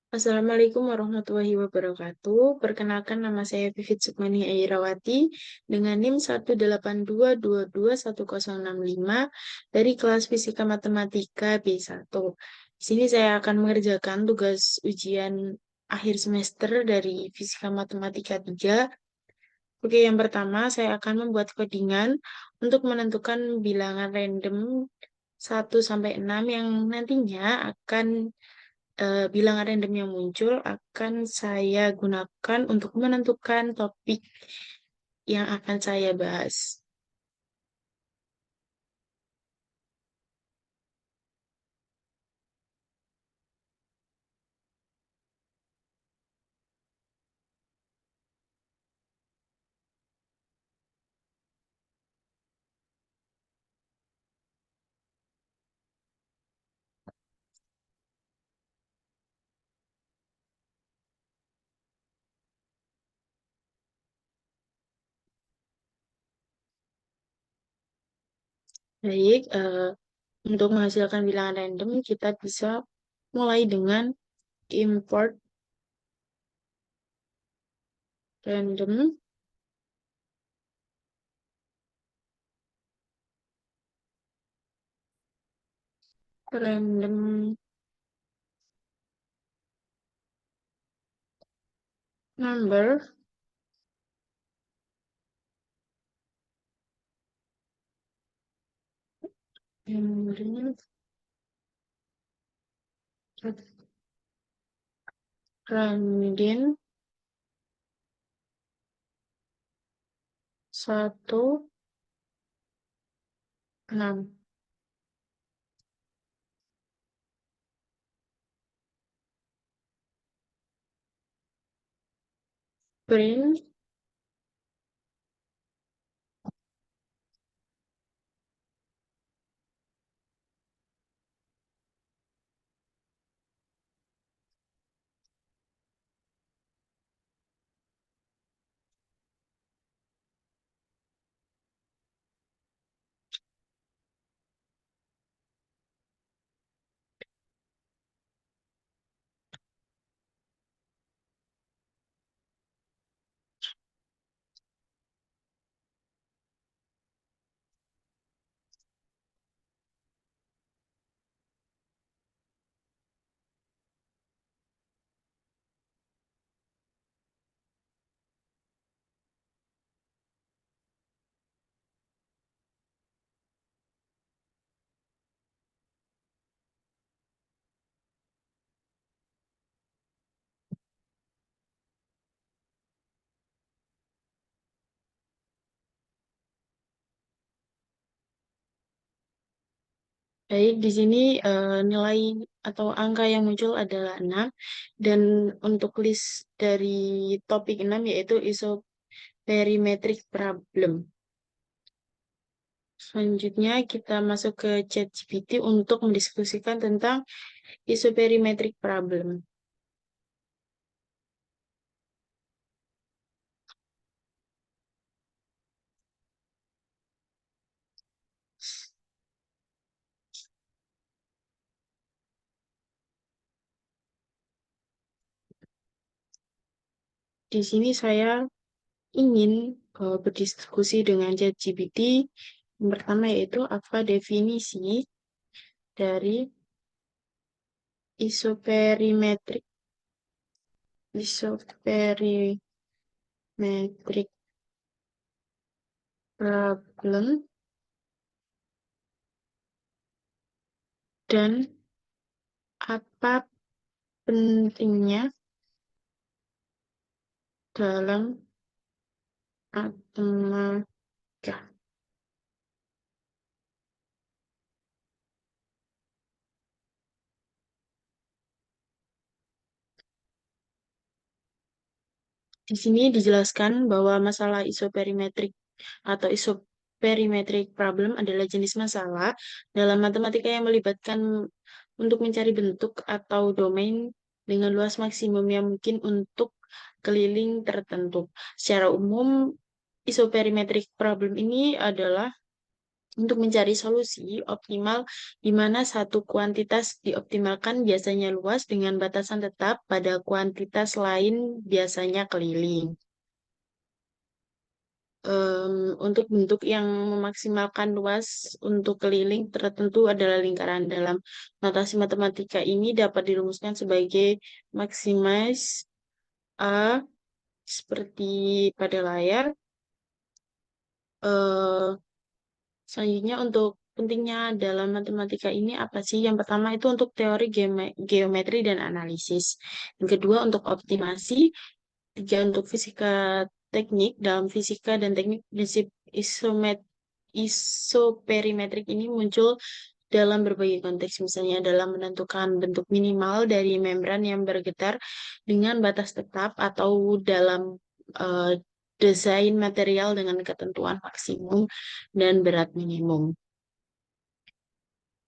Assalamualaikum warahmatullahi wabarakatuh. Perkenalkan nama saya Vivit Sukmani Airawati dengan NIM 182221065 dari kelas Fisika Matematika B1. Di sini saya akan mengerjakan tugas ujian akhir semester dari Fisika Matematika 3. Oke, yang pertama saya akan membuat codingan untuk menentukan bilangan random 1 sampai 6 yang nantinya akan bilangan random yang muncul akan saya gunakan untuk menentukan topik yang akan saya bahas. Baik, untuk menghasilkan bilangan random, kita bisa mulai dengan import random, random number, random, random 1, 6. Print Baik, di sini nilai atau angka yang muncul adalah 6 dan untuk list dari topik 6 yaitu isoperimetric problem. Selanjutnya kita masuk ke ChatGPT untuk mendiskusikan tentang isoperimetric problem. Di sini saya ingin berdiskusi dengan ChatGPT. Yang pertama yaitu apa definisi dari isoperimetric isoperimetric problem dan apa pentingnya dalam matematika. Di sini dijelaskan bahwa masalah isoperimetrik atau isoperimetric problem adalah jenis masalah dalam matematika yang melibatkan untuk mencari bentuk atau domain dengan luas maksimum yang mungkin untuk keliling tertentu. Secara umum, isoperimetric problem ini adalah Untuk mencari solusi optimal di mana satu kuantitas dioptimalkan biasanya luas dengan batasan tetap pada kuantitas lain biasanya keliling. Untuk bentuk yang memaksimalkan luas untuk keliling tertentu adalah lingkaran. Dalam notasi matematika ini dapat dirumuskan sebagai maximize A seperti pada layar. Eh, Selanjutnya untuk pentingnya dalam matematika ini apa sih? Yang pertama itu untuk teori geometri dan analisis. Yang kedua untuk optimasi. Tiga untuk fisika teknik. Dalam fisika dan teknik prinsip isoperimetrik ini muncul dalam berbagai konteks, misalnya dalam menentukan bentuk minimal dari membran yang bergetar dengan batas tetap atau dalam eh, desain material dengan ketentuan maksimum dan berat minimum.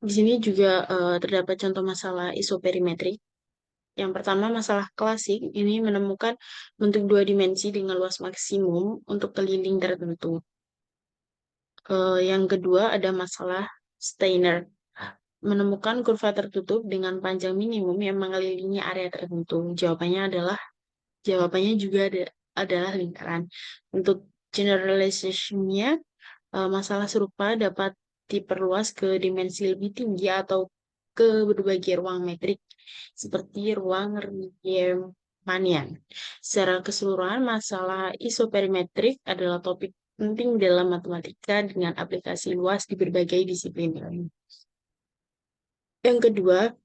Di sini juga terdapat contoh masalah isoperimetrik. Yang pertama, masalah klasik ini menemukan bentuk dua dimensi dengan luas maksimum untuk keliling tertentu. Yang kedua, ada masalah Steiner, menemukan kurva tertutup dengan panjang minimum yang mengelilingi area tertentu. Jawabannya juga adalah lingkaran. Untuk generalization-nya, masalah serupa dapat diperluas ke dimensi lebih tinggi atau ke berbagai ruang metrik, seperti ruang Riemannian. Secara keseluruhan, masalah isoperimetrik adalah topik penting dalam matematika dengan aplikasi luas di berbagai disiplin lain. Yang kedua,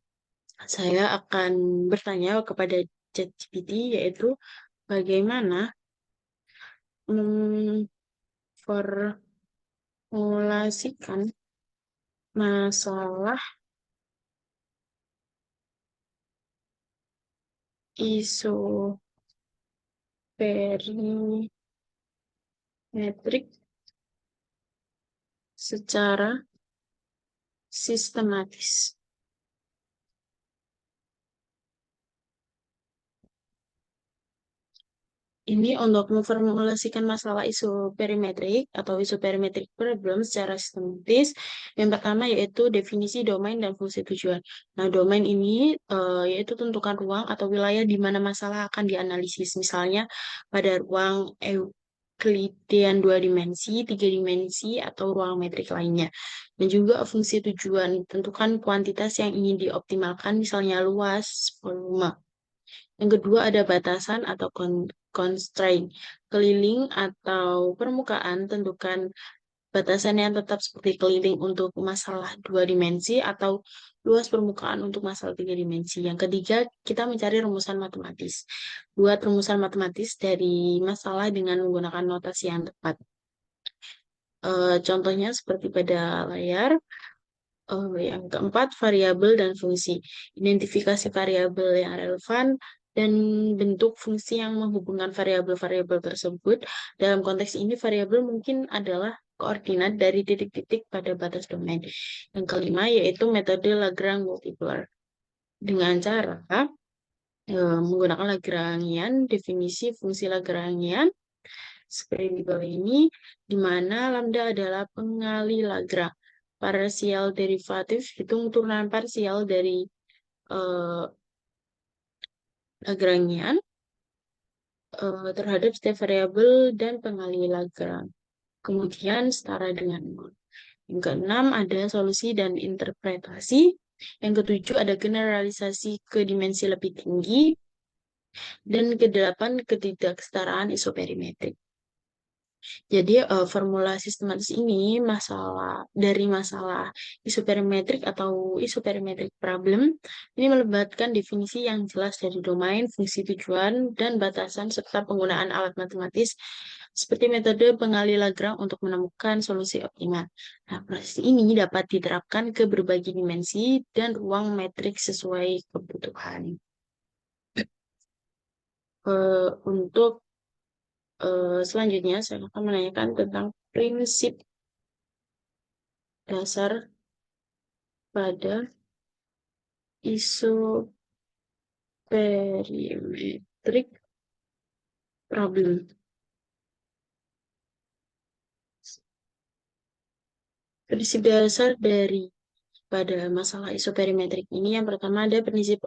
saya akan bertanya kepada ChatGPT, yaitu bagaimana memformulasikan masalah isoperimetrik secara sistematis. Ini untuk memformulasikan masalah isoperimetrik atau isoperimetric problem secara sistematis. Yang pertama yaitu definisi domain dan fungsi tujuan. Nah, domain ini yaitu tentukan ruang atau wilayah di mana masalah akan dianalisis. Misalnya pada ruang Euclidean dua dimensi, tiga dimensi, atau ruang metrik lainnya. Dan juga fungsi tujuan, tentukan kuantitas yang ingin dioptimalkan, misalnya luas, volume. Yang kedua ada batasan atau constraint. Keliling atau permukaan, tentukan batasan yang tetap seperti keliling untuk masalah dua dimensi atau luas permukaan untuk masalah tiga dimensi. Yang ketiga, kita mencari rumusan matematis. Buat rumusan matematis dari masalah dengan menggunakan notasi yang tepat. Contohnya seperti pada layar. Yang keempat, variabel dan fungsi. Identifikasi variabel yang relevan dan bentuk fungsi yang menghubungkan variabel-variabel tersebut. Dalam konteks ini, variabel mungkin adalah koordinat dari titik-titik pada batas domain. Yang kelima, yaitu metode Lagrange multiplier. Dengan cara menggunakan Lagrangian, definisi fungsi Lagrangian seperti di bawah ini, di mana lambda adalah pengali Lagrange. Parsial derivatif hitung turunan parsial dari eh, Lagrangian terhadap setiap variabel dan pengali Lagrange. Kemudian setara dengan nol. Yang keenam ada solusi dan interpretasi. Yang ketujuh ada generalisasi ke dimensi lebih tinggi. Dan kedelapan ketidaksetaraan isoperimetrik. Jadi formula sistematis ini masalah isoperimetrik atau isoperimetric problem ini melibatkan definisi yang jelas dari domain, fungsi tujuan, dan batasan serta penggunaan alat matematis seperti metode pengali Lagrange untuk menemukan solusi optimal. Nah, proses ini dapat diterapkan ke berbagai dimensi dan ruang metrik sesuai kebutuhan. Untuk selanjutnya, saya akan menanyakan tentang prinsip dasar pada isoperimetric problem. Prinsip dasar pada masalah isoperimetrik ini yang pertama ada prinsip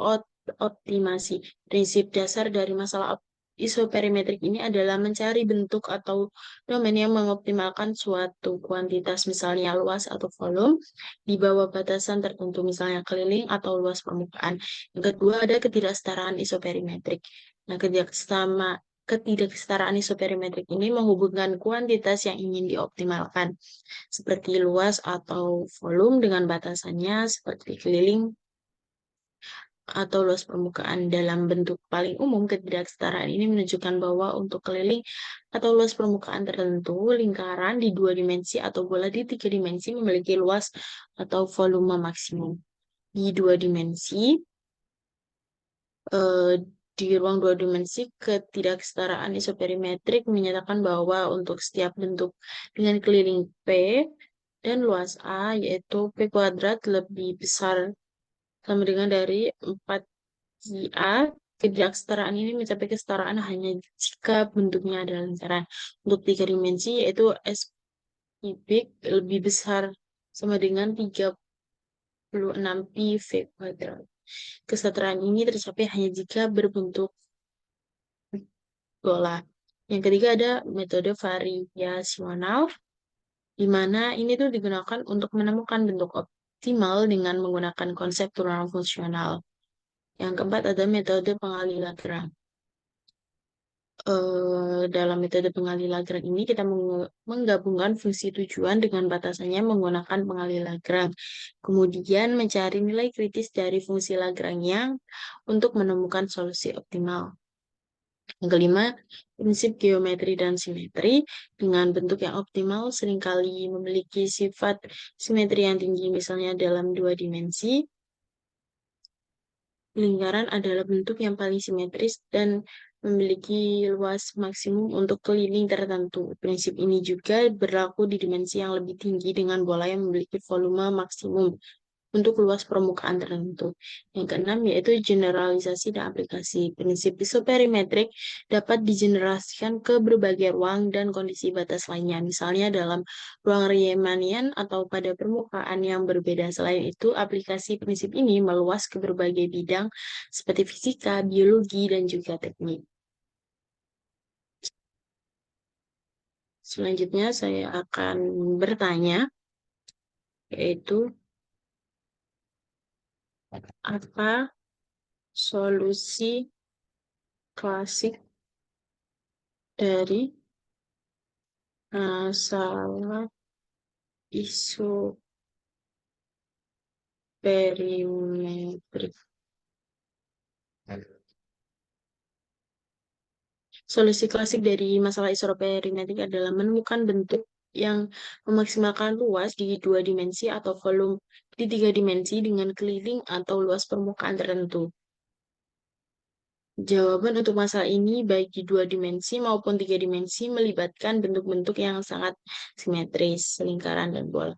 optimasi. Prinsip dasar dari masalah isoperimetrik ini adalah mencari bentuk atau domain yang mengoptimalkan suatu kuantitas, misalnya luas atau volume, di bawah batasan tertentu, misalnya keliling atau luas permukaan. Yang kedua ada ketidaksetaraan isoperimetrik. Nah, ketidaksetaraan isoperimetrik ini menghubungkan kuantitas yang ingin dioptimalkan seperti luas atau volume dengan batasannya seperti keliling atau luas permukaan. Dalam bentuk paling umum, ketidaksetaraan ini menunjukkan bahwa untuk keliling atau luas permukaan tertentu, lingkaran di dua dimensi atau bola di tiga dimensi memiliki luas atau volume maksimum. Di dua dimensi, eh, di ruang dua dimensi, ketidaksetaraan isoperimetrik menyatakan bahwa untuk setiap bentuk dengan keliling P dan luas A, yaitu P kuadrat lebih besar sama dengan dari 4 A, ketidaksetaraan ini mencapai kesetaraan hanya jika bentuknya adalah lingkaran. Untuk tiga dimensi, yaitu S kubik lebih besar sama dengan 36 pi V kuadrat. Kesetaraan ini tercapai hanya jika berbentuk bola. Yang ketiga ada metode variasional, di mana ini tuh digunakan untuk menemukan bentuk optimal dengan menggunakan konsep turunan fungsional. Yang keempat ada metode pengali Lagrange. Dalam metode pengali Lagrange ini kita menggabungkan fungsi tujuan dengan batasannya menggunakan pengali Lagrange. Kemudian mencari nilai kritis dari fungsi Lagrange yang untuk menemukan solusi optimal. Yang kelima, prinsip geometri dan simetri dengan bentuk yang optimal seringkali memiliki sifat simetri yang tinggi, misalnya dalam dua dimensi. Lingkaran adalah bentuk yang paling simetris dan memiliki luas maksimum untuk keliling tertentu. Prinsip ini juga berlaku di dimensi yang lebih tinggi dengan bola yang memiliki volume maksimum untuk luas permukaan tertentu. Yang keenam yaitu generalisasi dan aplikasi. Prinsip isoperimetrik dapat digenerasikan ke berbagai ruang dan kondisi batas lainnya, misalnya dalam ruang Riemannian atau pada permukaan yang berbeda. Selain itu, aplikasi prinsip ini meluas ke berbagai bidang seperti fisika, biologi, dan juga teknik. Selanjutnya saya akan bertanya, yaitu apa solusi klasik dari masalah isoperimetrik. Solusi klasik dari masalah isoperimetrik adalah menemukan bentuk yang memaksimalkan luas di dua dimensi atau volume di tiga dimensi dengan keliling atau luas permukaan tertentu. Jawaban untuk masalah ini baik di dua dimensi maupun tiga dimensi melibatkan bentuk-bentuk yang sangat simetris, lingkaran, dan bola.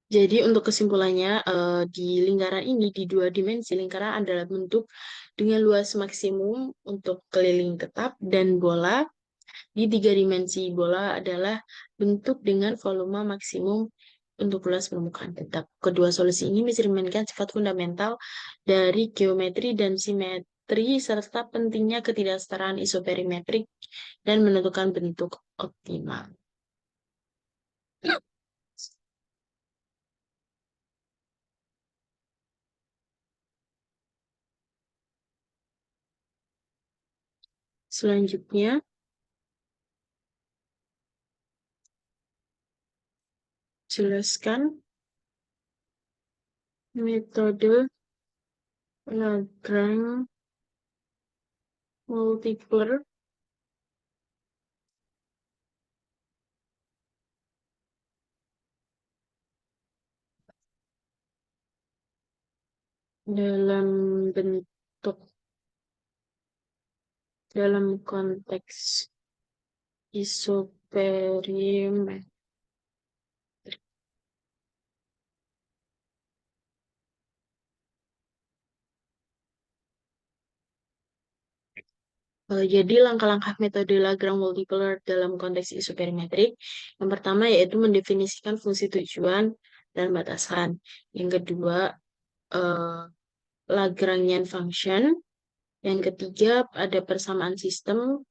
Jadi untuk kesimpulannya, di lingkaran ini, di dua dimensi, lingkaran adalah bentuk dengan luas maksimum untuk keliling tetap dan bola. Di tiga dimensi, bola adalah bentuk dengan volume maksimum untuk luas permukaan tetap. Kedua solusi ini mencerminkan sifat fundamental dari geometri dan simetri serta pentingnya ketidaksetaraan isoperimetrik dan menentukan bentuk optimal. Selanjutnya, jelaskan metode Lagrange multipler dalam bentuk dalam konteks isoperimetrik. Jadi langkah-langkah metode Lagrange multipolar dalam konteks isu perimetrik, yang pertama yaitu mendefinisikan fungsi tujuan dan batasan. Yang kedua, eh, Lagrangian function. Yang ketiga, ada persamaan sistem,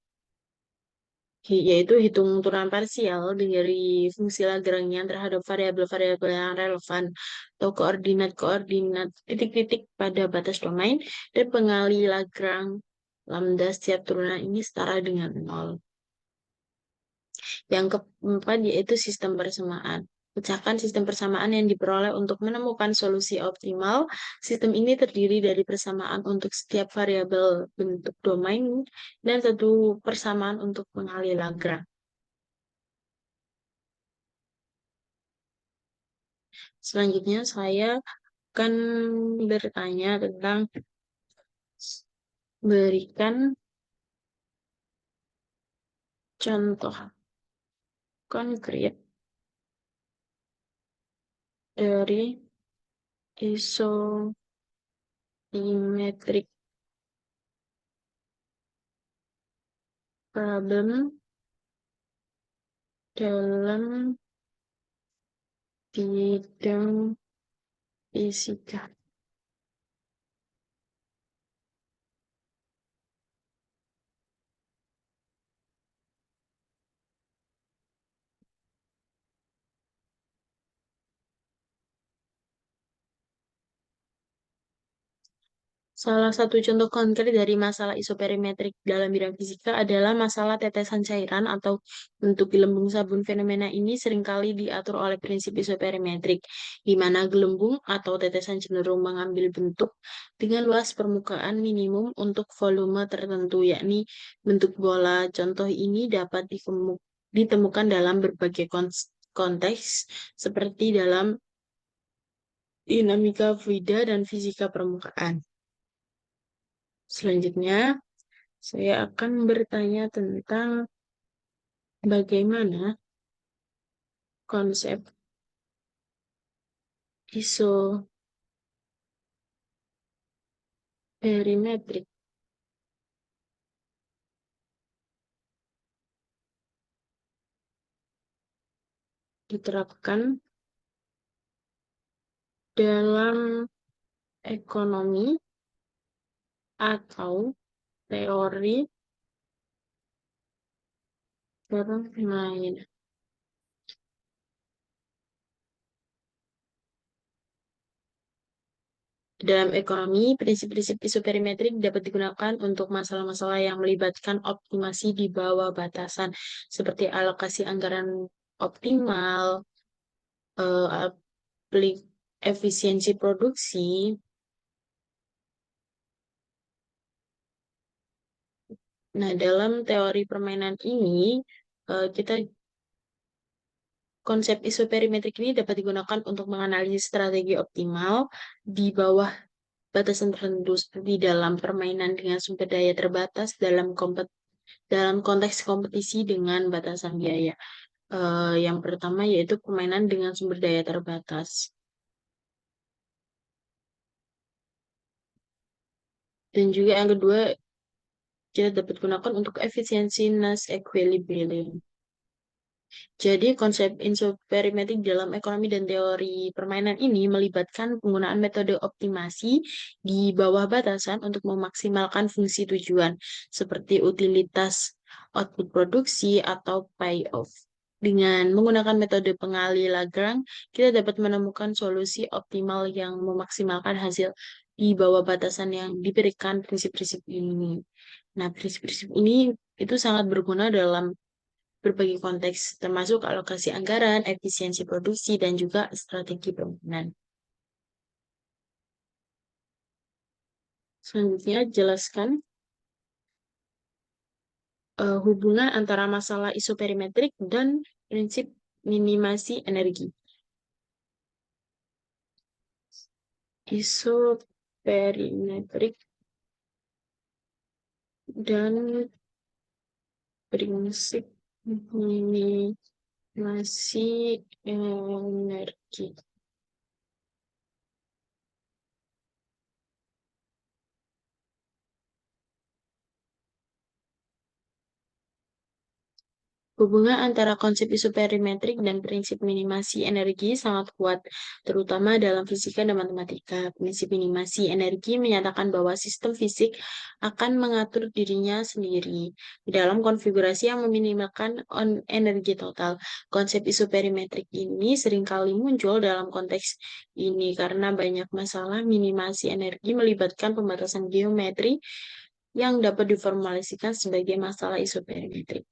yaitu hitung turunan parsial dari fungsi Lagrangian terhadap variabel-variabel yang relevan atau koordinat-koordinat titik-titik pada batas domain, dan pengali Lagrange lambda setiap turunan ini setara dengan nol. Yang keempat yaitu sistem persamaan. Pecahkan sistem persamaan yang diperoleh untuk menemukan solusi optimal. Sistem ini terdiri dari persamaan untuk setiap variabel bentuk domain dan satu persamaan untuk pengali Lagrange. Selanjutnya saya akan bertanya tentang berikan contoh konkret dari isometric problem dalam bidang fisika. Salah satu contoh konkret dari masalah isoperimetrik dalam bidang fisika adalah masalah tetesan cairan atau bentuk gelembung sabun. Fenomena ini seringkali diatur oleh prinsip isoperimetrik, di mana gelembung atau tetesan cenderung mengambil bentuk dengan luas permukaan minimum untuk volume tertentu, yakni bentuk bola. Contoh ini dapat ditemukan dalam berbagai konteks, seperti dalam dinamika fluida dan fisika permukaan. Selanjutnya, saya akan bertanya tentang bagaimana konsep isoperimetrik diterapkan dalam ekonomi atau teori permainan. Dalam ekonomi, prinsip-prinsip isoperimetrik dapat digunakan untuk masalah-masalah yang melibatkan optimasi di bawah batasan, seperti alokasi anggaran optimal, efisiensi produksi. Nah, dalam teori permainan ini, kita konsep isoperimetrik ini dapat digunakan untuk menganalisis strategi optimal di bawah batasan tertentu, seperti dalam permainan dengan sumber daya terbatas dalam konteks kompetisi dengan batasan biaya. Yang pertama yaitu permainan dengan sumber daya terbatas. Dan juga yang kedua, kita dapat gunakan untuk efisiensi Nash equilibrium. Jadi, konsep isoperimetrik dalam ekonomi dan teori permainan ini melibatkan penggunaan metode optimasi di bawah batasan untuk memaksimalkan fungsi tujuan, seperti utilitas output produksi atau payoff. Dengan menggunakan metode pengali Lagrange, kita dapat menemukan solusi optimal yang memaksimalkan hasil di bawah batasan yang diberikan prinsip-prinsip ini. Nah, prinsip-prinsip ini itu sangat berguna dalam berbagai konteks, termasuk alokasi anggaran, efisiensi produksi, dan juga strategi pembangunan. Selanjutnya, jelaskan hubungan antara masalah isoperimetrik dan prinsip minimasi energi. Isoperimetrik dan prinsip minimasi energi. Hubungan antara konsep isoperimetrik dan prinsip minimasi energi sangat kuat, terutama dalam fisika dan matematika. Prinsip minimasi energi menyatakan bahwa sistem fisik akan mengatur dirinya sendiri di dalam konfigurasi yang meminimalkan energi total. Konsep isoperimetrik ini seringkali muncul dalam konteks ini karena banyak masalah minimasi energi melibatkan pembatasan geometri yang dapat diformulasikan sebagai masalah isoperimetrik.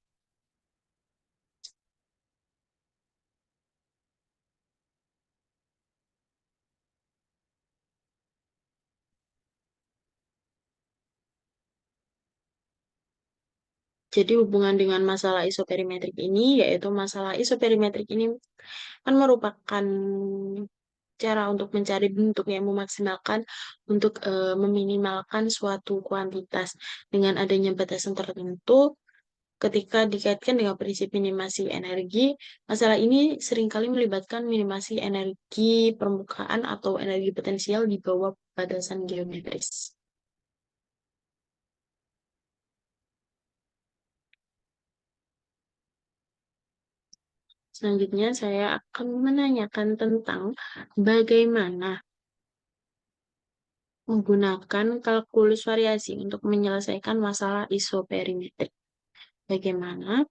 Jadi hubungan dengan masalah isoperimetrik ini, yaitu masalah isoperimetrik ini kan merupakan cara untuk mencari bentuk yang memaksimalkan untuk meminimalkan suatu kuantitas dengan adanya batasan tertentu. Ketika dikaitkan dengan prinsip minimasi energi, masalah ini seringkali melibatkan minimasi energi permukaan atau energi potensial di bawah batasan geometris. Selanjutnya, saya akan menanyakan tentang bagaimana menggunakan kalkulus variasi untuk menyelesaikan masalah isoperimetrik. Bagaimana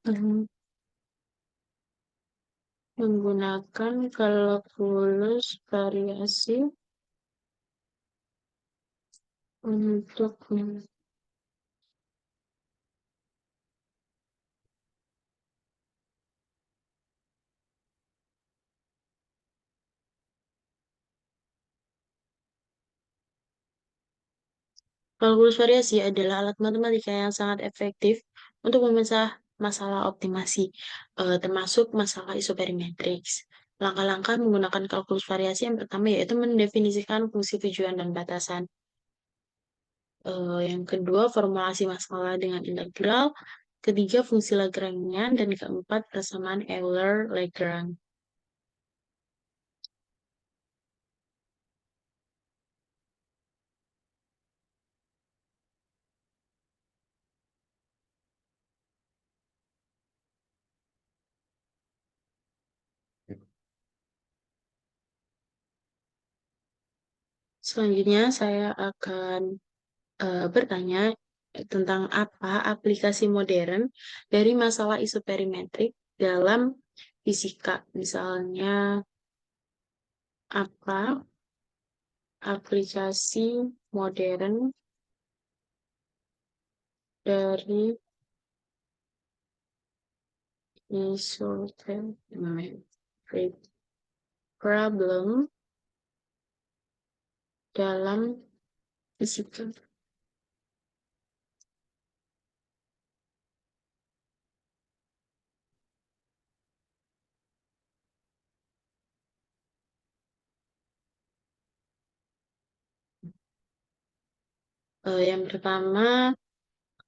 menggunakan kalkulus variasi untuk kalkulus variasi adalah alat matematika yang sangat efektif untuk memecah masalah optimasi, termasuk masalah isoperimetrik. Langkah-langkah menggunakan kalkulus variasi yang pertama yaitu mendefinisikan fungsi tujuan dan batasan. Yang kedua, formulasi masalah dengan integral. Ketiga, fungsi Lagrangian. Dan keempat, persamaan Euler-Lagrange. Selanjutnya, saya akan bertanya tentang apa aplikasi modern dari masalah isoperimetrik dalam fisika. Misalnya, apa aplikasi modern dari isoperimetric problem dalam fisika. Yang pertama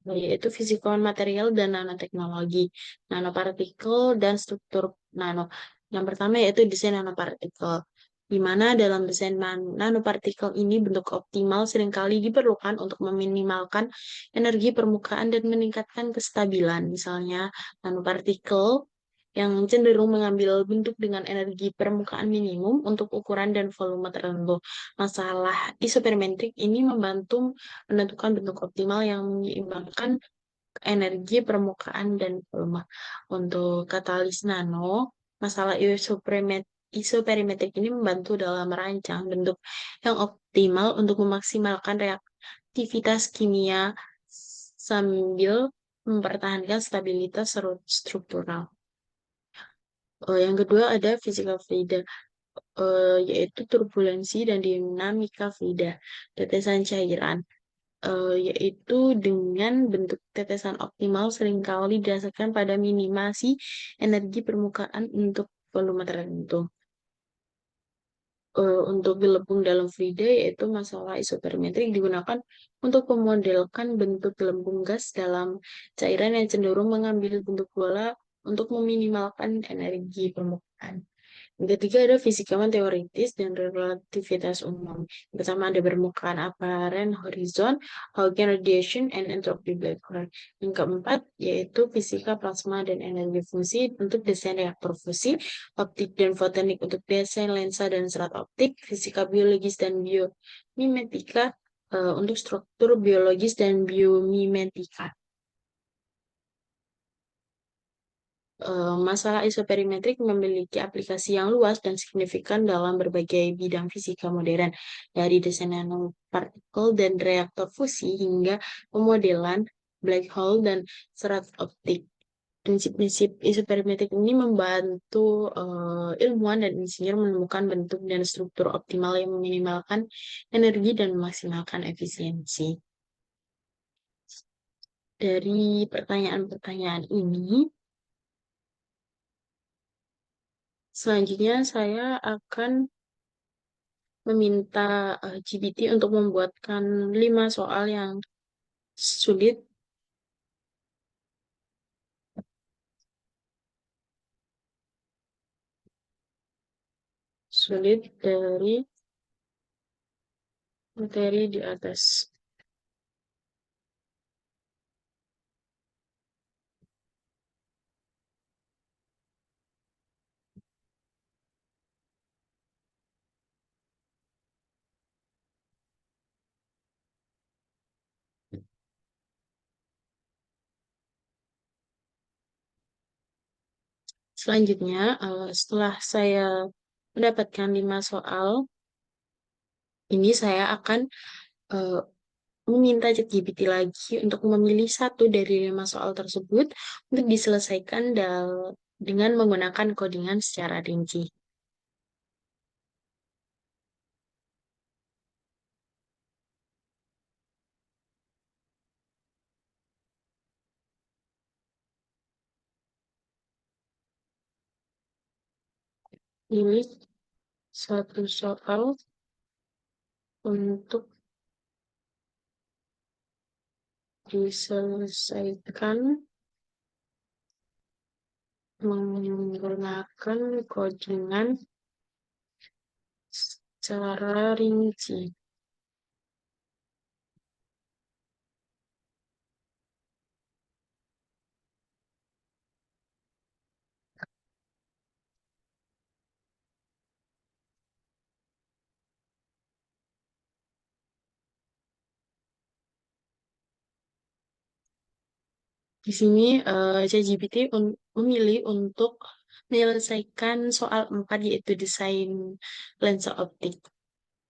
yaitu fisikawan material dan nanoteknologi, nanopartikel dan struktur nano. Yang pertama yaitu desain nanopartikel, di mana dalam desain nanopartikel ini bentuk optimal seringkali diperlukan untuk meminimalkan energi permukaan dan meningkatkan kestabilan. Misalnya, nanopartikel yang cenderung mengambil bentuk dengan energi permukaan minimum untuk ukuran dan volume tertentu. Masalah isoperimetrik ini membantu menentukan bentuk optimal yang menyeimbangkan energi permukaan dan volume. Untuk katalis nano, masalah isoperimetrik ini membantu dalam merancang bentuk yang optimal untuk memaksimalkan reaktivitas kimia sambil mempertahankan stabilitas struktural. Yang kedua ada physical fluid, yaitu turbulensi dan dinamika fluida, tetesan cairan, yaitu dengan bentuk tetesan optimal seringkali didasarkan pada minimasi energi permukaan untuk volume tertentu. Untuk gelembung dalam fluida, yaitu masalah isoperimetrik digunakan untuk memodelkan bentuk gelembung gas dalam cairan yang cenderung mengambil bentuk bola untuk meminimalkan energi permukaan. Yang ketiga ada fisikawan teoritis dan relativitas umum. Yang pertama ada permukaan apparent horizon, Hawking radiation, and entropy black hole. Yang keempat yaitu fisika plasma dan energi fungsi untuk desain reaktor fusi, optik dan fotonik untuk desain lensa dan serat optik, fisika biologis dan biomimetika untuk struktur biologis dan biomimetika. Masalah isoperimetrik memiliki aplikasi yang luas dan signifikan dalam berbagai bidang fisika modern, dari desain nanopartikel dan reaktor fusi hingga pemodelan black hole dan serat optik. Prinsip-prinsip isoperimetrik ini membantu ilmuwan dan insinyur menemukan bentuk dan struktur optimal yang meminimalkan energi dan memaksimalkan efisiensi. Dari pertanyaan-pertanyaan ini, selanjutnya saya akan meminta GPT untuk membuatkan 5 soal yang sulit sulit dari materi di atas. Selanjutnya, setelah saya mendapatkan 5 soal, ini saya akan eh, meminta ChatGPT lagi untuk memilih satu dari 5 soal tersebut untuk diselesaikan dengan menggunakan codingan secara rinci. Ini satu soal untuk diselesaikan menggunakan codingan secara rinci. Di sini ChatGPT memilih untuk menyelesaikan soal 4 yaitu desain lensa optik.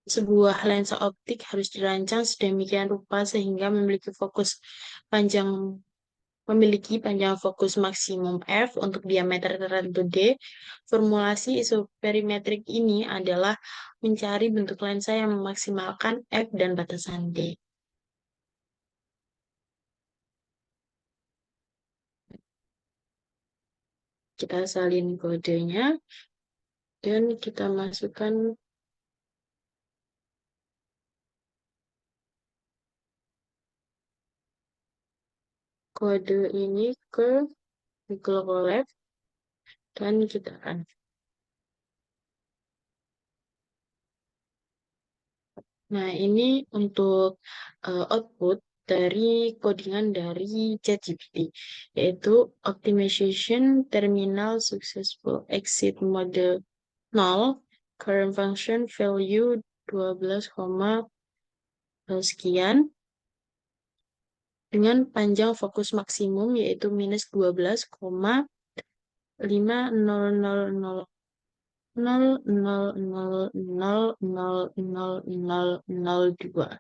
Sebuah lensa optik harus dirancang sedemikian rupa sehingga panjang memiliki panjang fokus maksimum f untuk diameter tertentu d. Formulasi isoperimetrik ini adalah mencari bentuk lensa yang memaksimalkan f dan batasan d. Kita salin kodenya dan kita masukkan kode ini ke Google Colab dan kita akan. Nah, ini untuk output dari codingan dari ChatGPT, yaitu optimization terminal successful exit mode 0, current function value 12, sekian, dengan panjang fokus maksimum yaitu minus 12,50000000002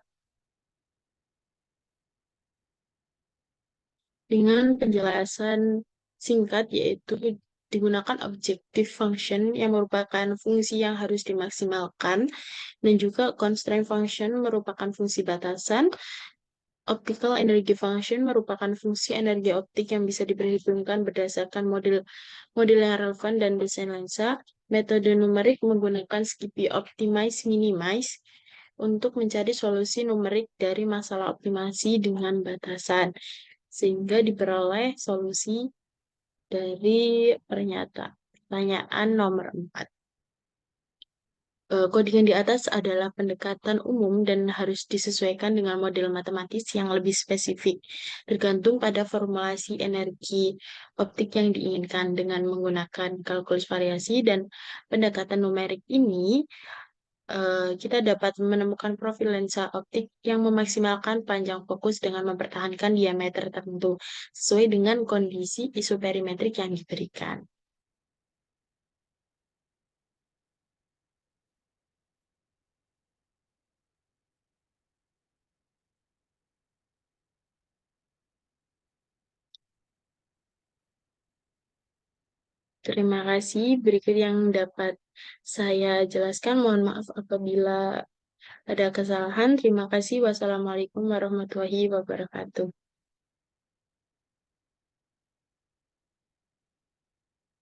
dengan penjelasan singkat yaitu digunakan objective function yang merupakan fungsi yang harus dimaksimalkan dan juga constraint function merupakan fungsi batasan. Optical energy function merupakan fungsi energi optik yang bisa diperhitungkan berdasarkan model yang relevan dan desain lensa. Metode numerik menggunakan Skippy optimize minimize untuk mencari solusi numerik dari masalah optimasi dengan batasan, sehingga diperoleh solusi dari pertanyaan nomor 4. Codingan di atas adalah pendekatan umum dan harus disesuaikan dengan model matematis yang lebih spesifik, tergantung pada formulasi energi optik yang diinginkan. Dengan menggunakan kalkulus variasi dan pendekatan numerik ini, kita dapat menemukan profil lensa optik yang memaksimalkan panjang fokus dengan mempertahankan diameter tertentu sesuai dengan kondisi isoperimetrik yang diberikan. Terima kasih. Berikut yang dapat saya jelaskan. Mohon maaf apabila ada kesalahan. Terima kasih. Wassalamualaikum warahmatullahi wabarakatuh.